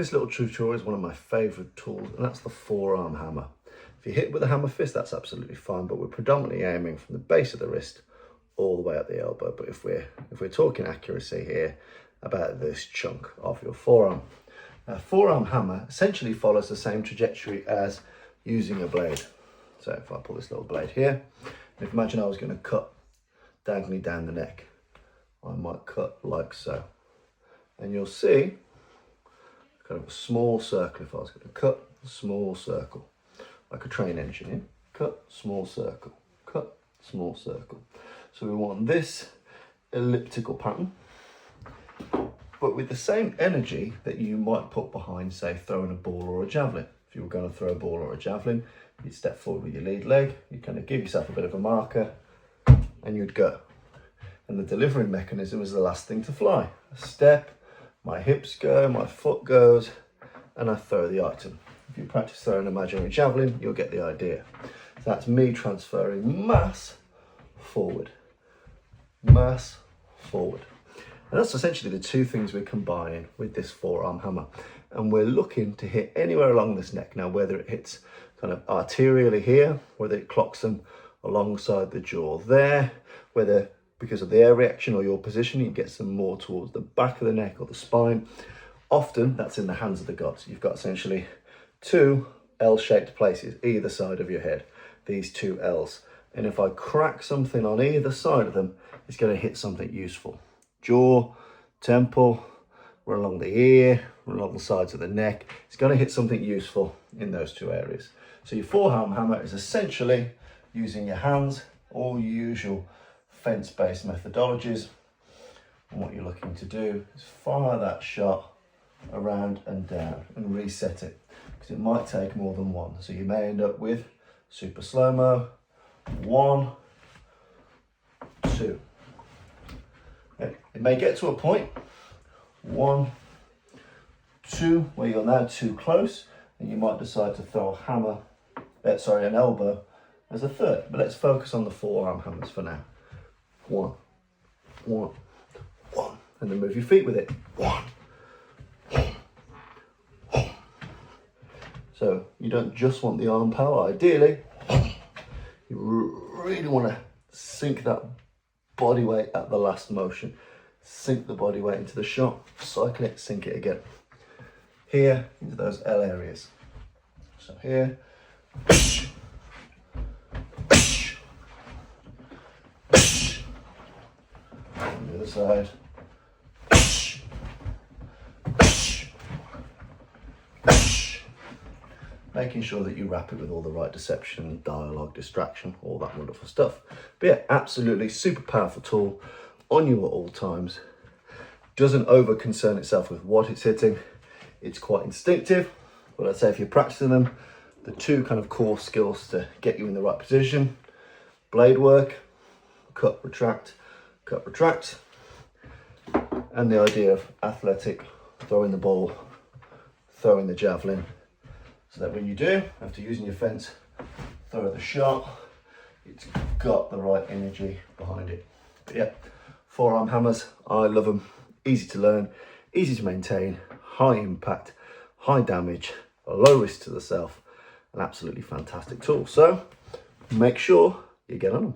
This little tutorial is one of my favourite tools, and that's the forearm hammer. If you hit with a hammer fist, that's absolutely fine, but we're predominantly aiming from the base of the wrist all the way up the elbow. But if we're talking accuracy here, about this chunk of your forearm. Now, forearm hammer essentially follows the same trajectory as using a blade. So if I pull this little blade here, if imagine I was going to cut diagonally down the neck, I might cut like so. And you'll see kind of a small circle. If I was going to cut a small circle, like a train engine, in, cut, small circle, cut, small circle. So we want this elliptical pattern, but with the same energy that you might put behind, say, throwing a ball or a javelin. If you were going to throw a ball or a javelin, you'd step forward with your lead leg, you'd kind of give yourself a bit of a marker, and you'd go. And the delivering mechanism is the last thing to fly. A step, my hips go, my foot goes, and I throw the item. If you practice throwing an imaginary javelin, you'll get the idea. So that's me transferring mass forward. Mass forward. And that's essentially the two things we're combining with this forearm hammer. And we're looking to hit anywhere along this neck. Now, whether it hits kind of arterially here, whether it clocks them alongside the jaw there, whether because of the air reaction or your position, you get some more towards the back of the neck or the spine. Often that's in the hands of the gods. You've got essentially two L-shaped places either side of your head, these two L's. And if I crack something on either side of them, it's going to hit something useful. Jaw, temple, run along the ear, run along the sides of the neck. It's going to hit something useful in those two areas. So your forearm hammer is essentially using your hands, all your usual fence-based methodologies. And what you're looking to do is fire that shot around and down and reset it, because it might take more than one. So you may end up with super slow-mo, 1, 2. It may get to a point, 1, 2, where you're now too close, and you might decide to throw an elbow as a third. But let's focus on the forearm hammers for now. 1, 1, 1, and then move your feet with it. 1. So you don't just want the arm power, ideally. You really want to sink that body weight at the last motion. Sink the body weight into the shot, cycle it, sink it again. Here, into those L areas. So here. On the other side. Making sure that you wrap it with all the right deception, dialogue, distraction, all that wonderful stuff. But yeah, absolutely super powerful tool on you at all times. Doesn't over concern itself with what it's hitting. It's quite instinctive, but I'd say if you're practicing them, the two kind of core skills to get you in the right position: blade work, cut, retract, and the idea of athletic, throwing the ball, throwing the javelin, so that when you do, after using your fence, throw the shot, it's got the right energy behind it. But yeah, forearm hammers, I love them. Easy to learn, easy to maintain, high impact, high damage, low risk to the self, an absolutely fantastic tool. So make sure you get on them.